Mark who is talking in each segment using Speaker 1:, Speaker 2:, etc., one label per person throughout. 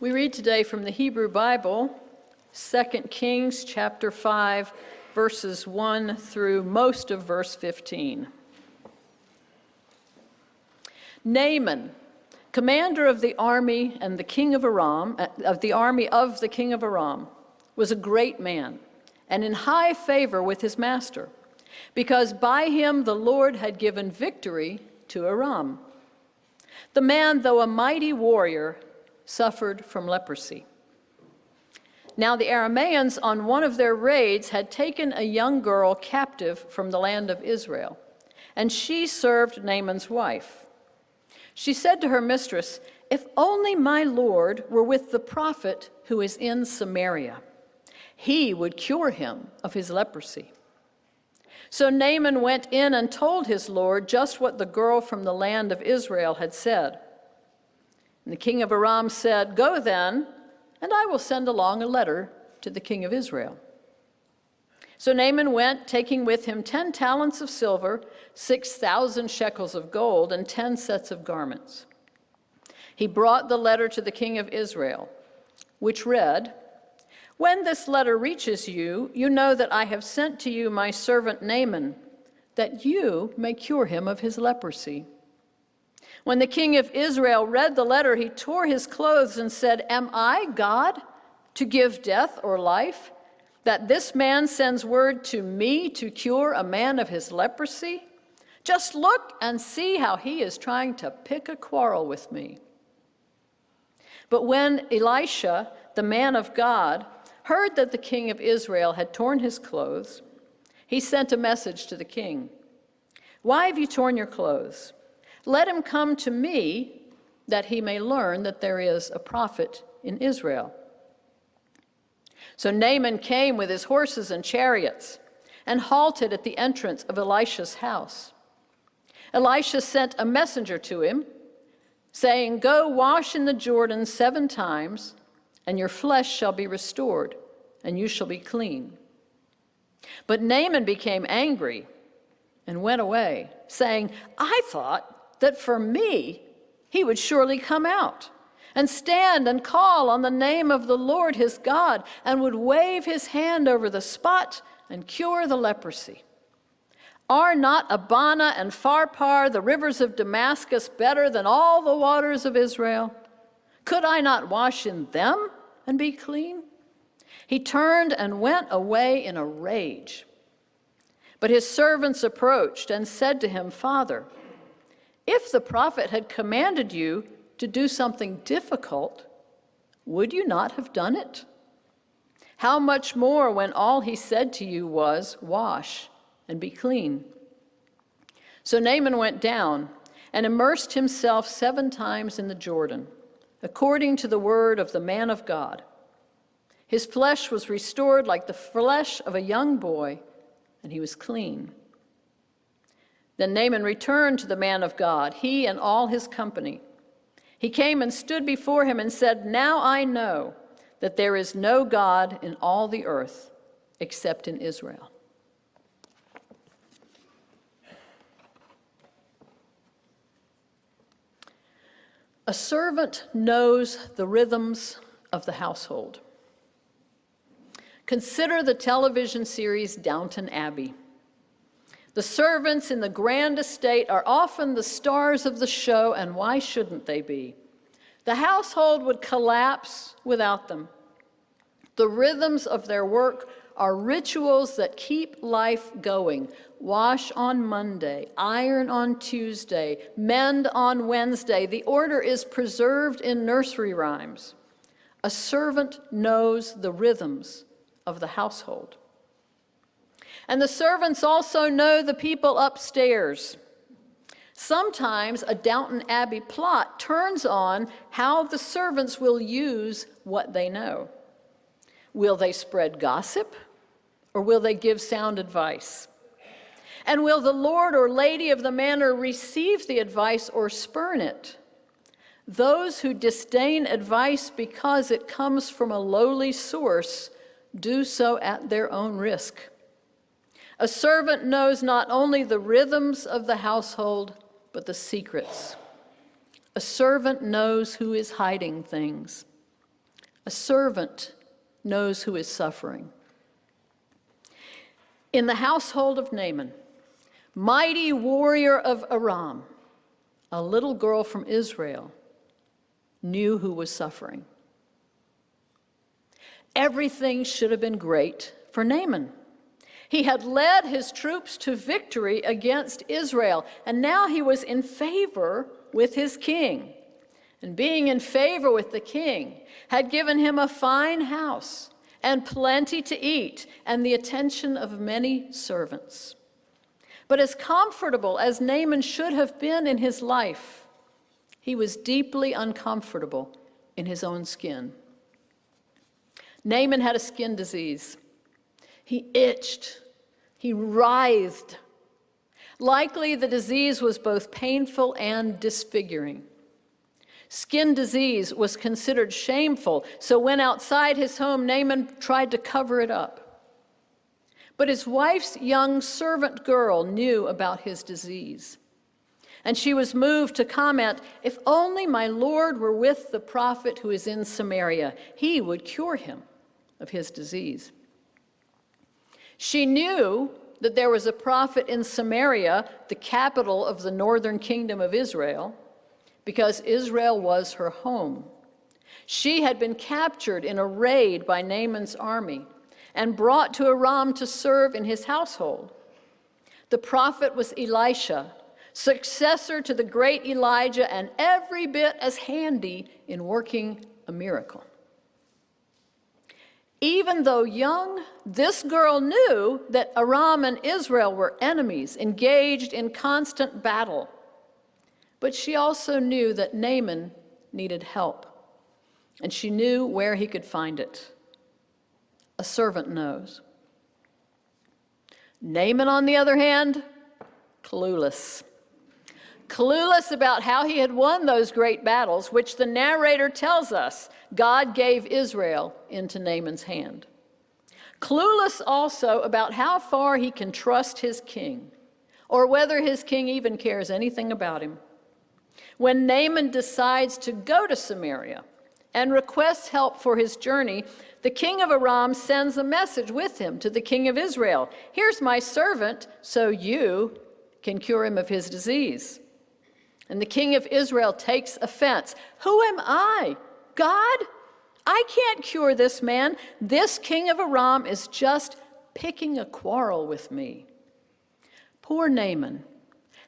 Speaker 1: We read today from the Hebrew Bible, 2 Kings chapter 5, verses 1 through most of verse 15. Naaman, commander of the army and the king of Aram, of the army of the king of Aram, was a great man and in high favor with his master, because by him the Lord had given victory to Aram. The man, though a mighty warrior, suffered from leprosy. Now the Arameans on one of their raids had taken a young girl captive from the land of Israel, and she served Naaman's wife. She said to her mistress, "If only my lord were with the prophet who is in Samaria, he would cure him of his leprosy." So Naaman went in and told his lord just what the girl from the land of Israel had said. And the king of Aram said, "Go then, and I will send along a letter to the king of Israel." So Naaman went, taking with him 10 talents of silver, 6,000 shekels of gold, and 10 sets of garments. He brought the letter to the king of Israel, which read, "When this letter reaches you, you know that I have sent to you my servant Naaman, that you may cure him of his leprosy." When the king of Israel read the letter, he tore his clothes and said, "Am I God to give death or life, that this man sends word to me to cure a man of his leprosy? Just look and see how he is trying to pick a quarrel with me." But when Elisha, the man of God, heard that the king of Israel had torn his clothes, he sent a message to the king. "Why have you torn your clothes? Let him come to me, that he may learn that there is a prophet in Israel." So Naaman came with his horses and chariots and halted at the entrance of Elisha's house. Elisha sent a messenger to him, saying, "Go wash in the Jordan 7 times, and your flesh shall be restored, and you shall be clean." But Naaman became angry and went away, saying, "I thought that for me he would surely come out and stand and call on the name of the Lord his God, and would wave his hand over the spot and cure the leprosy. Are not Abana and Pharpar, the rivers of Damascus, better than all the waters of Israel? Could I not wash in them and be clean?" He turned and went away in a rage. But his servants approached and said to him, "Father, if the prophet had commanded you to do something difficult, would you not have done it? How much more when all he said to you was, 'Wash and be clean'?" So Naaman went down and immersed himself 7 times in the Jordan, according to the word of the man of God. His flesh was restored like the flesh of a young boy, and he was clean. Then Naaman returned to the man of God, he and all his company. He came and stood before him and said, "Now I know that there is no God in all the earth except in Israel." A servant knows the rhythms of the household. Consider the television series Downton Abbey. The servants in the grand estate are often the stars of the show, and why shouldn't they be? The household would collapse without them. The rhythms of their work are rituals that keep life going. Wash on Monday, iron on Tuesday, mend on Wednesday. The order is preserved in nursery rhymes. A servant knows the rhythms of the household. And the servants also know the people upstairs. Sometimes a Downton Abbey plot turns on how the servants will use what they know. Will they spread gossip, or will they give sound advice? And will the lord or lady of the manor receive the advice or spurn it? Those who disdain advice because it comes from a lowly source do so at their own risk. A servant knows not only the rhythms of the household, but the secrets. A servant knows who is hiding things. A servant knows who is suffering. In the household of Naaman, mighty warrior of Aram, a little girl from Israel knew who was suffering. Everything should have been great for Naaman. He had led his troops to victory against Israel, and now he was in favor with his king. And being in favor with the king had given him a fine house and plenty to eat and the attention of many servants. But as comfortable as Naaman should have been in his life, he was deeply uncomfortable in his own skin. Naaman had a skin disease. He itched. He writhed. Likely the disease was both painful and disfiguring. Skin disease was considered shameful, so when outside his home, Naaman tried to cover it up. But his wife's young servant girl knew about his disease. And she was moved to comment, "If only my Lord were with the prophet who is in Samaria, he would cure him of his disease." She knew that there was a prophet in Samaria, the capital of the northern kingdom of Israel, because Israel was her home. She had been captured in a raid by Naaman's army and brought to Aram to serve in his household. The prophet was Elisha, successor to the great Elijah, and every bit as handy in working a miracle. Even though young, this girl knew that Aram and Israel were enemies, engaged in constant battle. But she also knew that Naaman needed help, and she knew where he could find it. A servant knows. Naaman, on the other hand, clueless. Clueless about how he had won those great battles, which the narrator tells us God gave Israel into Naaman's hand. Clueless also about how far he can trust his king, or whether his king even cares anything about him. When Naaman decides to go to Samaria and requests help for his journey, the king of Aram sends a message with him to the king of Israel. "Here's my servant, so you can cure him of his disease." And the king of Israel takes offense. "Who am I? God? I can't cure this man. This king of Aram is just picking a quarrel with me." Poor Naaman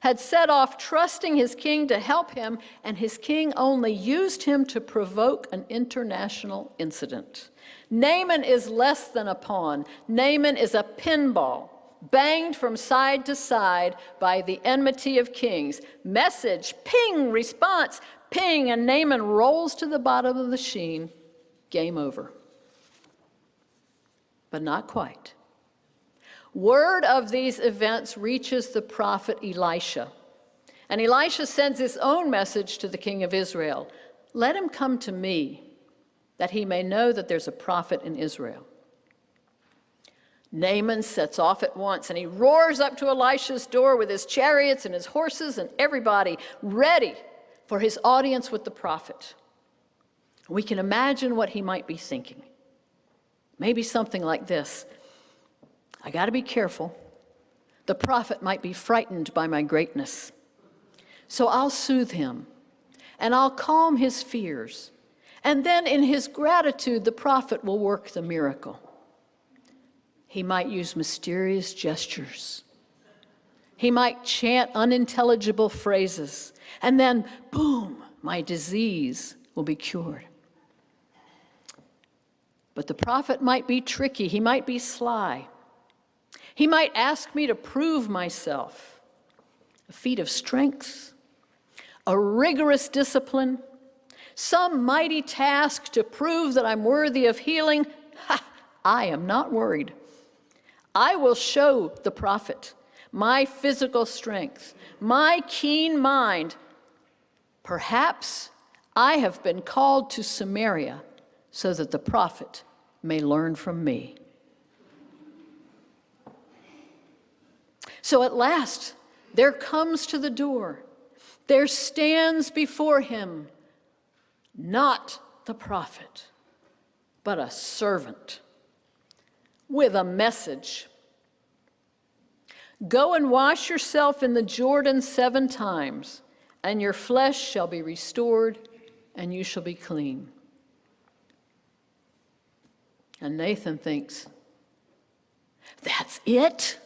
Speaker 1: had set off trusting his king to help him, and his king only used him to provoke an international incident. Naaman is less than a pawn. Naaman is a pinball, banged from side to side by the enmity of kings. Message, ping, response, ping, and Naaman rolls to the bottom of the sheen. Game over. But not quite. Word of these events reaches the prophet Elisha, and Elisha sends his own message to the king of Israel. "Let him come to me, that he may know that there's a prophet in Israel." Naaman sets off at once, and he roars up to Elisha's door with his chariots and his horses and everybody ready for his audience with the prophet. We can imagine what he might be thinking. Maybe something like this: "I got to be careful. The prophet might be frightened by my greatness. So I'll soothe him, and I'll calm his fears. And then in his gratitude, the prophet will work the miracle." He might use mysterious gestures. He might chant unintelligible phrases, and then, boom, my disease will be cured. But the prophet might be tricky. He might be sly. He might ask me to prove myself. A feat of strength, a rigorous discipline, some mighty task to prove that I'm worthy of healing. I am not worried. I will show the prophet my physical strength, my keen mind. Perhaps I have been called to Samaria so that the prophet may learn from me. So at last, there comes to the door, there stands before him not the prophet, but a servant with a message. Go and wash yourself in the Jordan 7 times, and your flesh shall be restored, and you shall be clean. And Nathan thinks, that's it?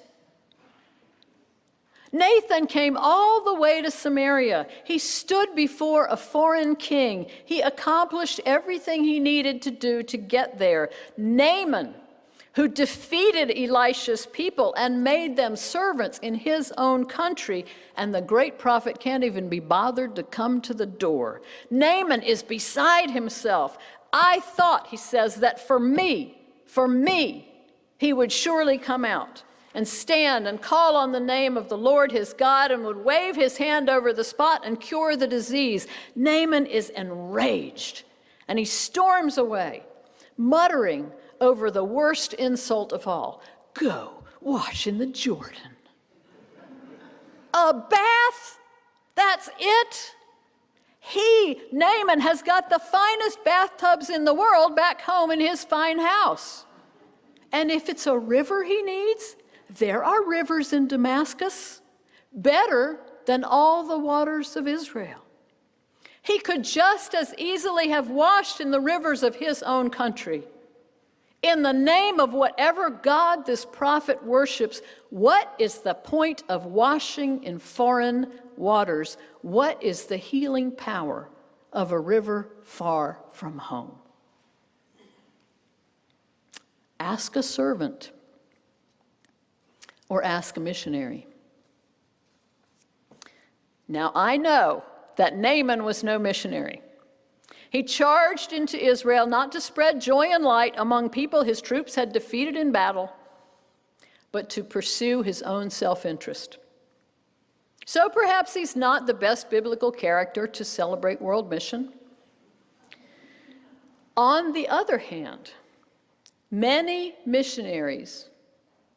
Speaker 1: Nathan came all the way to Samaria. He stood before a foreign king. He accomplished everything he needed to do to get there. Naaman, who defeated Elisha's people and made them servants in his own country, and the great prophet can't even be bothered to come to the door. Naaman is beside himself. I thought, he says, that for me, he would surely come out and stand and call on the name of the Lord his God and would wave his hand over the spot and cure the disease. Naaman is enraged, and he storms away, muttering over the worst insult of all: go wash in the Jordan. A bath? That's it? Naaman, has got the finest bathtubs in the world back home in his fine house. And if it's a river he needs, there are rivers in Damascus, better than all the waters of Israel. He could just as easily have washed in the rivers of his own country. In the name of whatever God this prophet worships, what is the point of washing in foreign waters? What is the healing power of a river far from home? Ask a servant or ask a missionary. Now, I know that Naaman was no missionary. He charged into Israel not to spread joy and light among people his troops had defeated in battle, but to pursue his own self-interest. So perhaps he's not the best biblical character to celebrate world mission. On the other hand, many missionaries,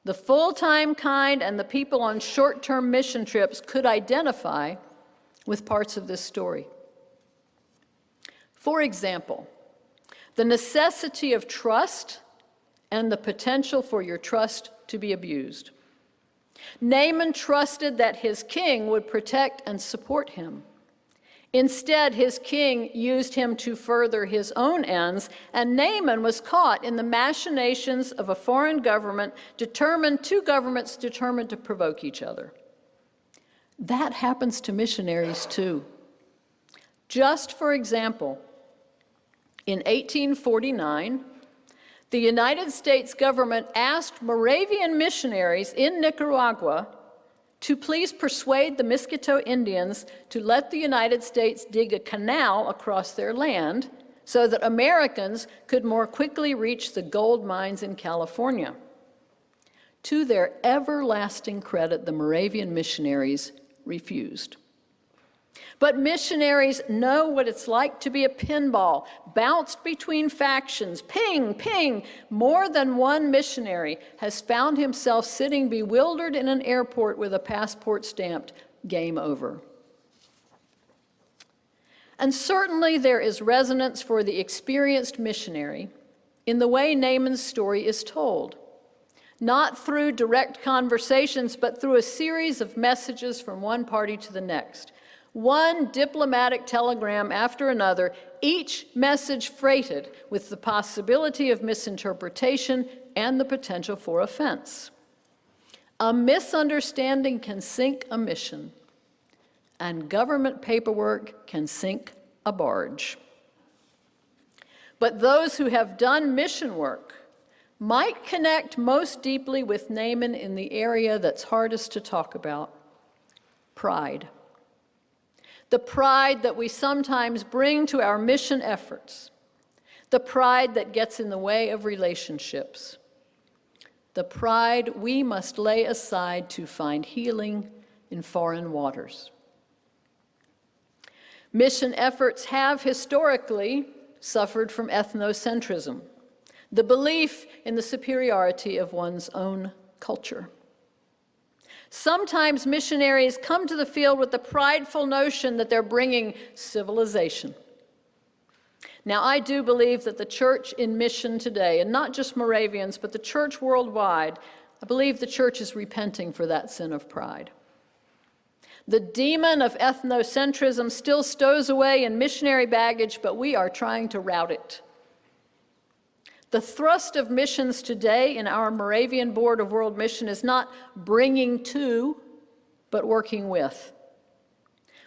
Speaker 1: the full-time kind and the people on short-term mission trips, could identify with parts of this story. For example, the necessity of trust and the potential for your trust to be abused. Naaman trusted that his king would protect and support him. Instead, his king used him to further his own ends, and Naaman was caught in the machinations of a foreign government, two governments determined to provoke each other. That happens to missionaries too. Just for example, in 1849, the United States government asked Moravian missionaries in Nicaragua to please persuade the Miskito Indians to let the United States dig a canal across their land so that Americans could more quickly reach the gold mines in California. To their everlasting credit, the Moravian missionaries refused. But missionaries know what it's like to be a pinball, bounced between factions, ping, ping. More than one missionary has found himself sitting bewildered in an airport with a passport stamped, "Game over." And certainly there is resonance for the experienced missionary in the way Naaman's story is told. Not through direct conversations, but through a series of messages from one party to the next. One diplomatic telegram after another, each message freighted with the possibility of misinterpretation and the potential for offense. A misunderstanding can sink a mission, and government paperwork can sink a barge. But those who have done mission work might connect most deeply with Naaman in the area that's hardest to talk about: pride. The pride that we sometimes bring to our mission efforts. The pride that gets in the way of relationships. The pride we must lay aside to find healing in foreign waters. Mission efforts have historically suffered from ethnocentrism, the belief in the superiority of one's own culture. Sometimes missionaries come to the field with the prideful notion that they're bringing civilization. Now, I do believe that the church in mission today, and not just Moravians, but the church worldwide, I believe the church is repenting for that sin of pride. The demon of ethnocentrism still stows away in missionary baggage, but we are trying to rout it. The thrust of missions today in our Moravian Board of World Mission is not bringing to, but working with.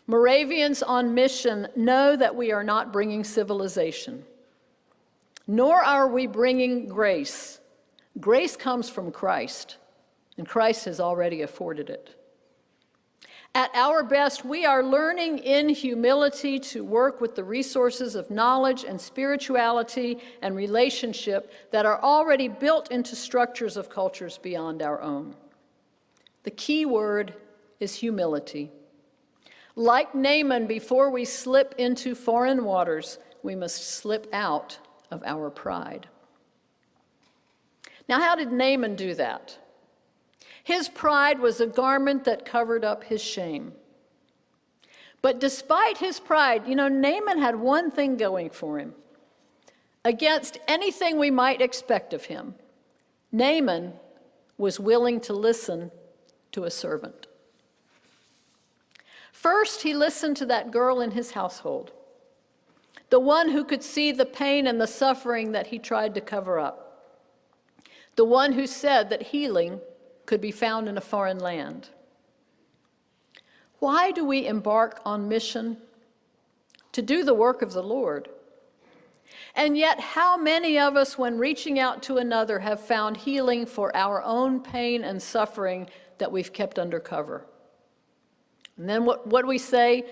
Speaker 1: Moravians on mission know that we are not bringing civilization, nor are we bringing grace. Grace comes from Christ, and Christ has already afforded it. At our best, we are learning in humility to work with the resources of knowledge and spirituality and relationship that are already built into structures of cultures beyond our own. The key word is humility. Like Naaman, before we slip into foreign waters, we must slip out of our pride. Now, how did Naaman do that? His pride was a garment that covered up his shame. But despite his pride, Naaman had one thing going for him. Against anything we might expect of him, Naaman was willing to listen to a servant. First, he listened to that girl in his household, the one who could see the pain and the suffering that he tried to cover up, the one who said that healing could be found in a foreign land. Why do we embark on mission? To do the work of the Lord. And yet, how many of us, when reaching out to another, have found healing for our own pain and suffering that we've kept under cover? And then what do we say?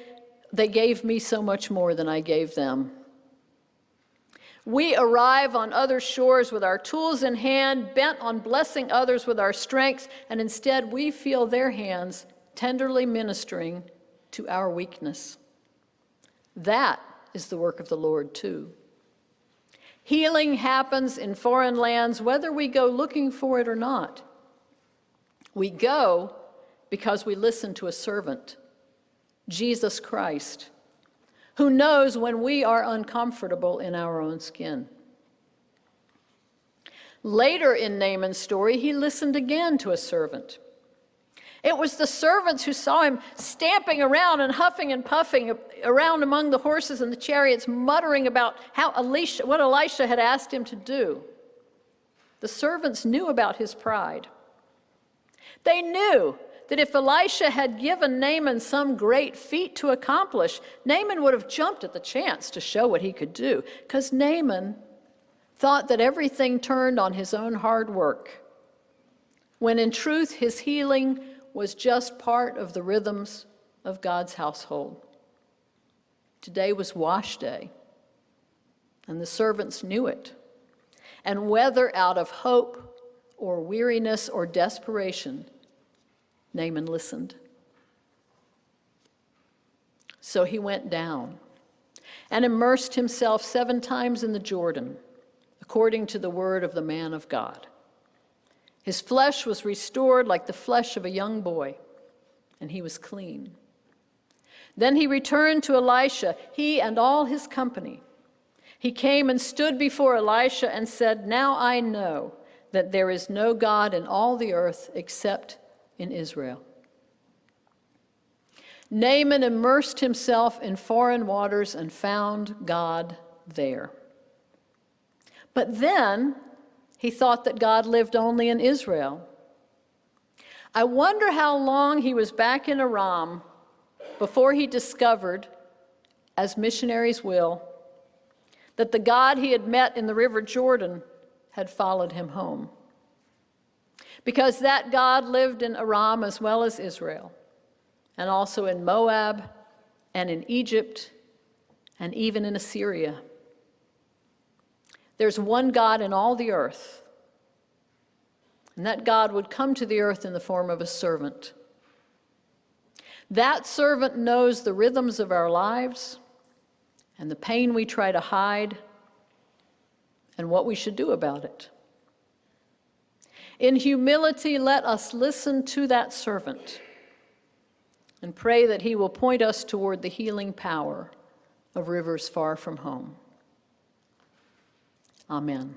Speaker 1: They gave me so much more than I gave them. We arrive on other shores with our tools in hand, bent on blessing others with our strengths, and instead we feel their hands tenderly ministering to our weakness. That is the work of the Lord, too. Healing happens in foreign lands whether we go looking for it or not. We go because we listen to a servant, Jesus Christ, who knows when we are uncomfortable in our own skin. Later in Naaman's story, he listened again to a servant. It was the servants who saw him stamping around and huffing and puffing around among the horses and the chariots, muttering about what Elisha had asked him to do. The servants knew about his pride. They knew that if Elisha had given Naaman some great feat to accomplish, Naaman would have jumped at the chance to show what he could do, because Naaman thought that everything turned on his own hard work, when in truth his healing was just part of the rhythms of God's household. Today was wash day, and the servants knew it. And whether out of hope or weariness or desperation, Naaman listened. So he went down and immersed himself 7 times in the Jordan, according to the word of the man of God. His flesh was restored like the flesh of a young boy, and he was clean. Then he returned to Elisha, he and all his company. He came and stood before Elisha and said, "Now I know that there is no God in all the earth except in Israel." Naaman immersed himself in foreign waters and found God there. But then he thought that God lived only in Israel. I wonder how long he was back in Aram before he discovered, as missionaries will, that the God he had met in the River Jordan had followed him home. Because that God lived in Aram as well as Israel, and also in Moab, and in Egypt, and even in Assyria. There's one God in all the earth, and that God would come to the earth in the form of a servant. That servant knows the rhythms of our lives, and the pain we try to hide, and what we should do about it. In humility, let us listen to that servant and pray that he will point us toward the healing power of rivers far from home. Amen.